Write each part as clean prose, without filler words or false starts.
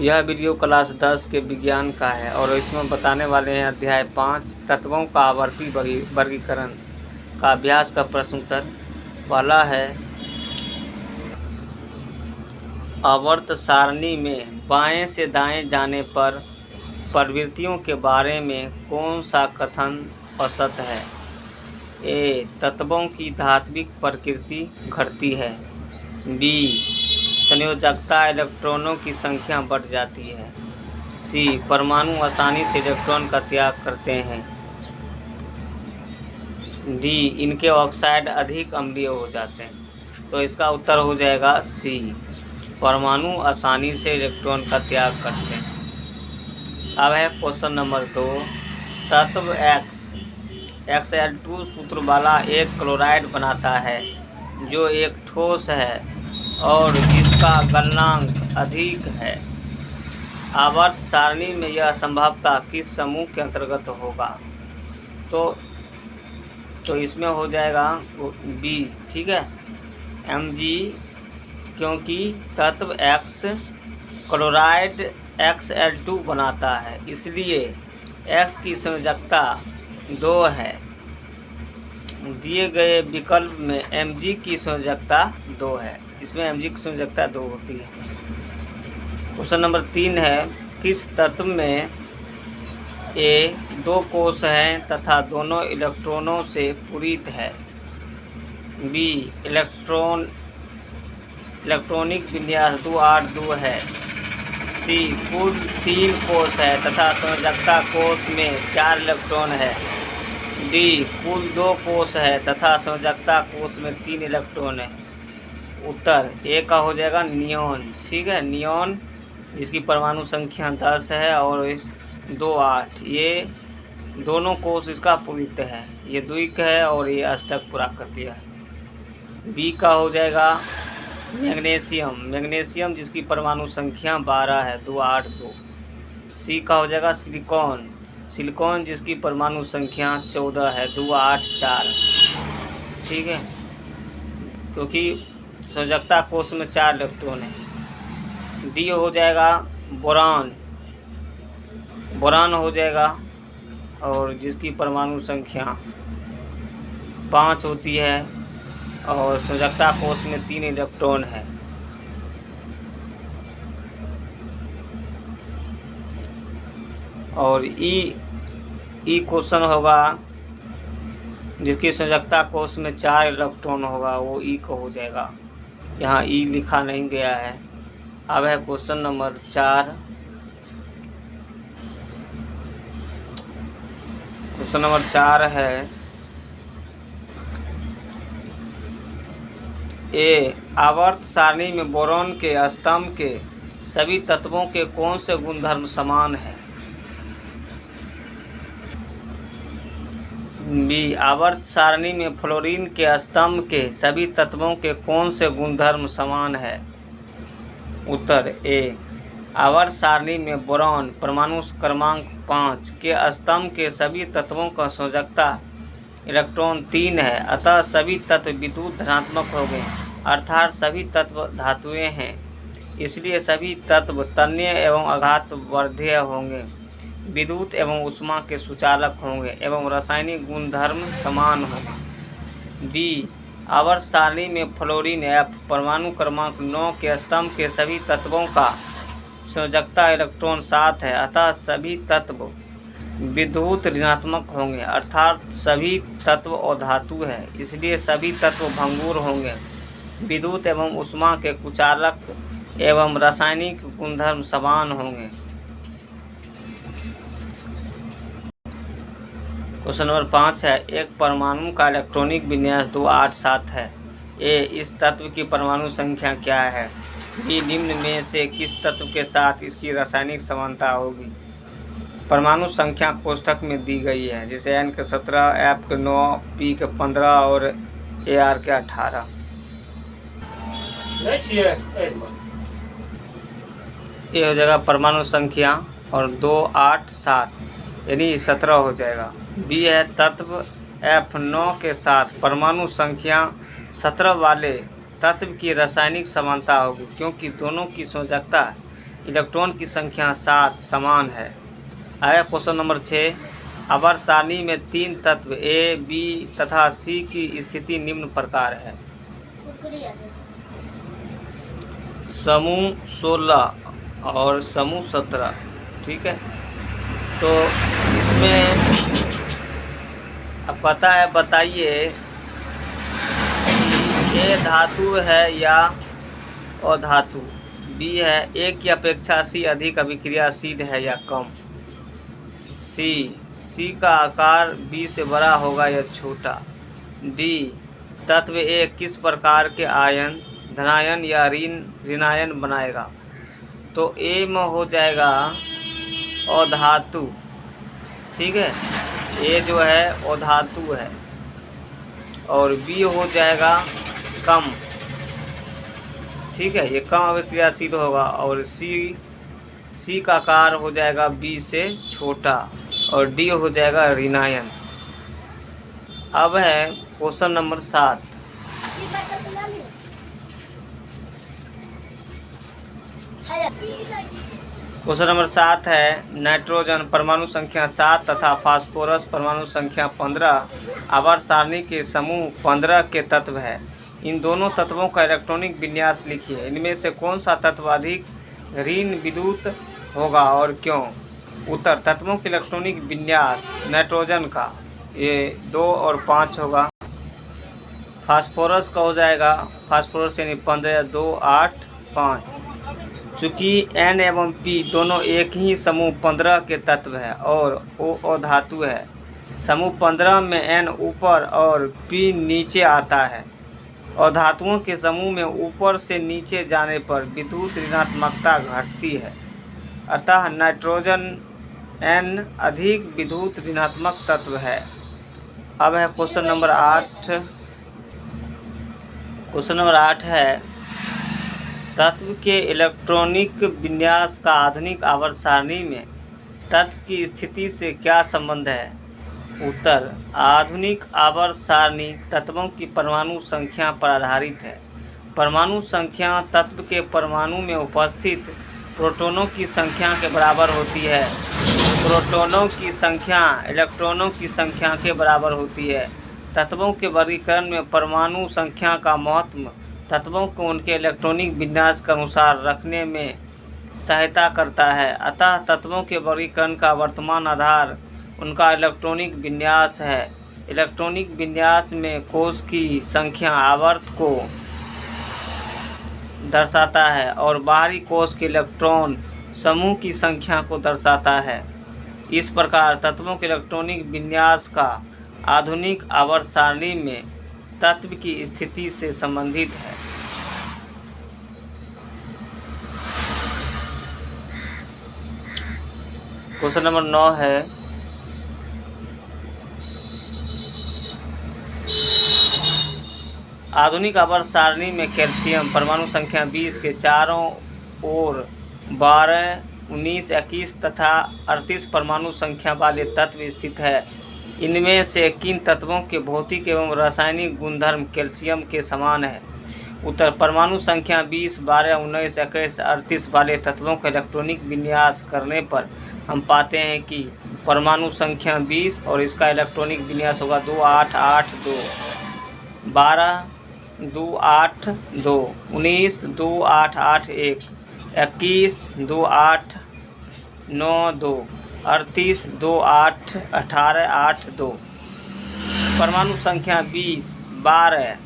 यह video class 10 के विज्ञान का है और इसमें बताने वाले हैं अध्याय 5 तत्वों का आवर्ती वर्गीकरण का अभ्यास का प्रश्न उत्तर। पहला है, आवर्त सारणी में बाएं से दाएं जाने पर प्रवृत्तियों के बारे में कौन सा कथन असत है? ए. तत्वों की धात्विक प्रकृति घटती है। बी. संयोजकता इलेक्ट्रॉनों की संख्या बढ़ जाती है। सी. परमाणु आसानी से इलेक्ट्रॉन का त्याग करते हैं। डी. इनके ऑक्साइड अधिक अम्लीय हो जाते हैं। तो इसका उत्तर हो जाएगा सी, परमाणु आसानी से इलेक्ट्रॉन का त्याग करते हैं। अब है क्वेश्चन नंबर 2। तत्व XL2 सूत्र वाला एक क्लोराइड बनाता है जो एक ठोस है और जिसका गलनांक अधिक है। आवर्त सारणी में यह संभवतः किस समूह के अंतर्गत होगा? तो इसमें हो जाएगा बी, ठीक है, Mg, क्योंकि तत्व X क्लोराइड XL2 बनाता है, इसलिए X की संयोजकता 2 है। दिए गए विकल्प में Mg की संयोजकता 2 है, इसमें Mg की संयोजकता 2 होती है। क्वेश्चन नंबर 3 है, किस तत्व में ए 2 कोश हैं तथा दोनों इलेक्ट्रॉनों से पूरित है? बी. इलेक्ट्रॉनिक विन्यास 282 है। सी. कुल 3 कोश है तथा संयोजकता कोश में 4 इलेक्ट्रॉन है। डी. कुल 2 कोश है तथा संयोजकता कोश में 3 इलेक्ट्रॉन है। उत्तर ए का हो जाएगा नियॉन, ठीक है, नियॉन, जिसकी परमाणु संख्या 10 है और 2 8, ये दोनों कोश इसका पूरित है, ये द्विक है और ये अष्टक पूरा कर दिया है। बी का हो जाएगा मैग्नीशियम, जिसकी परमाणु संख्या 12 है, 2 8 2। सी का हो जाएगा सिलिकॉन, जिसकी परमाणु संख्या 14 है, 2 8 4, ठीक है, क्योंकि संयोजकता कोश में 4 इलेक्ट्रॉन है। डी हो जाएगा बोरान हो जाएगा और जिसकी परमाणु संख्या 5 होती है और संयोजकता कोश में 3 इलेक्ट्रॉन है। और ई क्वेश्चन होगा जिसकी संयोजकता कोश में 4 इलेक्ट्रॉन होगा, वो ई को हो जाएगा, यहाँ ई लिखा नहीं गया है। अब है क्वेश्चन नंबर 4। क्वेश्चन नंबर 4 है, ए आवर्त सारणी में बोरॉन के स्तंभ के सभी तत्वों के कौन से गुणधर्म समान है? बी. आवर्त सारणी में फ्लोरीन के स्तंभ के सभी तत्वों के कौन से गुणधर्म समान है? उत्तर ए. आवर्त सारणी में बोरॉन परमाणु क्रमांक 5 के स्तंभ के सभी तत्वों का संयोजकता इलेक्ट्रॉन 3 है, अतः सभी तत्व विद्युत धनात्मक होंगे, अर्थात सभी तत्व धातुएं हैं, इसलिए सभी तत्व तन्य एवं आघातवर्धीय होंगे, विद्युत एवं ऊष्मा के सुचालक होंगे एवं रासायनिक गुणधर्म समान होंगे। डी. आवर्त सारणी में फ्लोरीन F परमाणु क्रमांक 9 के स्तंभ के सभी तत्वों का संयोजकता इलेक्ट्रॉन 7 है, अतः सभी तत्व विद्युत ऋणात्मक होंगे, अर्थात सभी तत्व अधातु है, इसलिए सभी तत्व भंगुर होंगे, विद्युत एवं ऊष्मा के कुचालक एवं रासायनिक गुणधर्म समान होंगे। क्वेश्चन नंबर 5 है, एक परमाणु का इलेक्ट्रॉनिक विन्यास 2 8 7 है। ए. इस तत्व की परमाणु संख्या क्या है? बी. निम्न में से किस तत्व के साथ इसकी रासायनिक समानता होगी? परमाणु संख्या कोष्ठक में दी गई है, जैसे N के 17, F के 9, P के 15 और AR के 18। ये हो जाएगा परमाणु संख्या और 2 8 7 यानी 17 हो जाएगा। बी है तत्व F9 के साथ परमाणु संख्या 17 वाले तत्व की रासायनिक समानता होगी, क्योंकि दोनों की संयोजकता इलेक्ट्रॉन की संख्या 7 समान है। आया क्वेश्चन नंबर 6, आवर्त सारणी में 3 तत्व ए, बी तथा सी की स्थिति निम्न प्रकार है। समूह 16 और समूह 17। ठीक है, तो इसमें अब पता है, बताइए ए धातु है या अधातु, बी है ए की अपेक्षा सी अधिक अभिक्रियाशील है या कम, सी का आकार बी से बड़ा होगा या छोटा, डी तत्व ए किस प्रकार के आयन धनायन या ऋणायन बनाएगा। तो ए में हो जाएगा अधातु। ठीक है, ए जो है अधातु है, और बी हो जाएगा कम। ठीक है, ये कम अभिक्रियाशील होगा, और सी का आकार हो जाएगा बी से छोटा, और डी हो जाएगा ऋणायन। अब है क्वेश्चन नंबर 7। क्वेश्चन नंबर 7 है, नाइट्रोजन परमाणु संख्या 7 तथा फास्फोरस परमाणु संख्या 15 आवर्त सारणी के समूह 15 के तत्व है। इन दोनों तत्वों का इलेक्ट्रॉनिक विन्यास लिखिए। इनमें से कौन सा तत्व अधिक ऋण विद्युत होगा और क्यों। उत्तर, तत्वों के इलेक्ट्रॉनिक विन्यास नाइट्रोजन का ये 2 और 5 होगा। फास्फोरस का हो जाएगा, फास्फोरस यानी 15, 2, 8, 5। चूँकि N एवं P दोनों एक ही समूह 15 के तत्व है और O अधातु है। समूह 15 में N ऊपर और P नीचे आता है। अधातुओं के समूह में ऊपर से नीचे जाने पर विद्युत ऋणात्मकता घटती है, अतः नाइट्रोजन N अधिक विद्युत ऋणात्मक तत्व है। अब है क्वेश्चन नंबर 8। क्वेश्चन नंबर 8 है, तत्व के इलेक्ट्रॉनिक विन्यास का आधुनिक आवर्त सारणी में तत्व की स्थिति से क्या संबंध है। उत्तर, आधुनिक आवर्त सारणी तत्वों की परमाणु संख्या पर आधारित है। परमाणु संख्या तत्व के परमाणु में उपस्थित प्रोटॉनों की संख्या के बराबर होती है। प्रोटॉनों की संख्या इलेक्ट्रॉनों की संख्या के बराबर होती है। तत्वों के वर्गीकरण में परमाणु संख्या का महत्व तत्वों को उनके इलेक्ट्रॉनिक विन्यास के अनुसार रखने में सहायता करता है। अतः तत्वों के वर्गीकरण का वर्तमान आधार उनका इलेक्ट्रॉनिक विन्यास है। इलेक्ट्रॉनिक विन्यास में कोश की संख्या आवर्त को दर्शाता है और बाहरी कोश के इलेक्ट्रॉन समूह की संख्या को दर्शाता है। इस प्रकार तत्वों के इलेक्ट्रॉनिक विन्यास का आधुनिक आवर्त सारणी में तत्व की स्थिति से संबंधित है। क्वेश्चन नंबर 9 है, आधुनिक आवर्त सारणी में कैल्शियम परमाणु संख्या 20 के चारों ओर 12, 19, 21 तथा 38 परमाणु संख्या वाले तत्व स्थित है। इनमें से किन तत्वों के भौतिक एवं रासायनिक गुणधर्म कैल्शियम के समान है। उत्तर, परमाणु संख्या 20, 12, 19, 21, 38 वाले तत्वों का इलेक्ट्रॉनिक विन्यास करने पर हम पाते हैं कि परमाणु संख्या 20 और इसका इलेक्ट्रॉनिक विन्यास होगा 2, 8, 8, 2, 12, 2, 8, 2, 19, 2, 8, 8, 1, 21, 2, 8, 9, 2, 38, 2, 8, 18, 8, 2। परमाणु संख्या 20, 12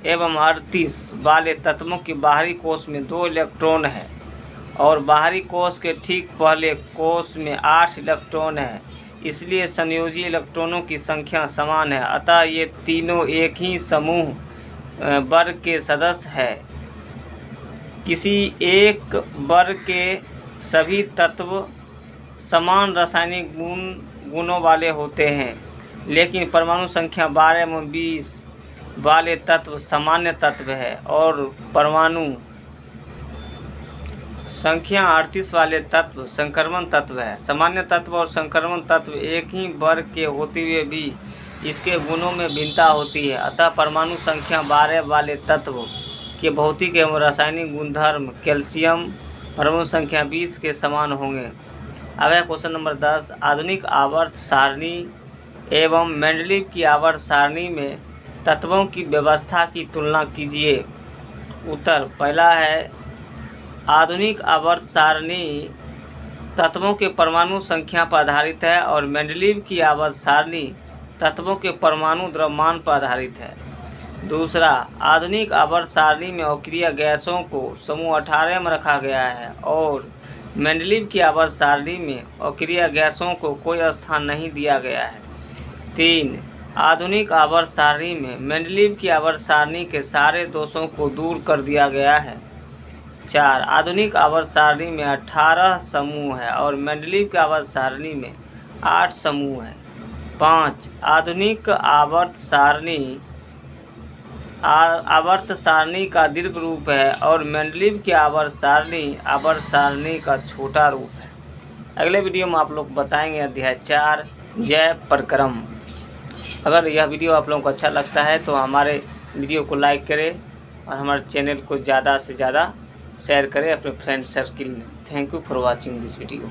एवं 38 वाले तत्वों के बाहरी कोश में 2 इलेक्ट्रॉन है और बाहरी कोश के ठीक पहले कोश में 8 इलेक्ट्रॉन है। इसलिए संयोजी इलेक्ट्रॉनों की संख्या समान है। अतः ये तीनों एक ही समूह वर्ग के सदस्य है। किसी एक वर्ग के सभी तत्व समान रासायनिक गुणों वाले होते हैं, लेकिन परमाणु संख्या 12 एवं 20 वाले तत्व सामान्य तत्व है और परमाणु संख्या 38 वाले तत्व संक्रमण तत्व है। सामान्य तत्व और संक्रमण तत्व एक ही वर्ग के होते हुए भी इसके गुणों में भिन्नता होती है। अतः परमाणु संख्या 12 वाले तत्व के भौतिक एवं रासायनिक गुणधर्म कैल्शियम परमाणु संख्या 20 के समान होंगे। अब है क्वेश्चन नंबर 10, आधुनिक आवर्त सारणी एवं मेंडलीव की आवर्त सारणी में तत्वों की व्यवस्था की तुलना कीजिए। उत्तर, पहला है आधुनिक आवर्त सारणी तत्वों के परमाणु संख्या पर आधारित है और मेंडलीव की आवर्त सारणी तत्वों के परमाणु द्रव्यमान पर आधारित है। दूसरा, आधुनिक आवर्त सारणी में अक्रिय गैसों को समूह 18 में रखा गया है और मेंडलीव की आवर्त सारणी में अक्रिय गैसों को कोई स्थान नहीं दिया गया है। 3, आधुनिक आवर्त सारणी में मेंडलीव की आवर्त सारणी के सारे दोषों को दूर कर दिया गया है। 4, आधुनिक आवर्त सारणी में 18 समूह है और मेंडलीव की आवर्त सारणी में 8 समूह है। 5, आधुनिक आवर्त सारणी का दीर्घ रूप है और मेंडलीव की आवर्त सारणी का छोटा रूप है। अगले वीडियो में आप लोग बताएंगे अध्याय 4 जैव प्रक्रम। अगर यह वीडियो आप लोगों को अच्छा लगता है तो हमारे वीडियो को लाइक करें और हमारे चैनल को ज़्यादा से ज़्यादा शेयर करें अपने फ्रेंड सर्किल में। Thank you for watching this video.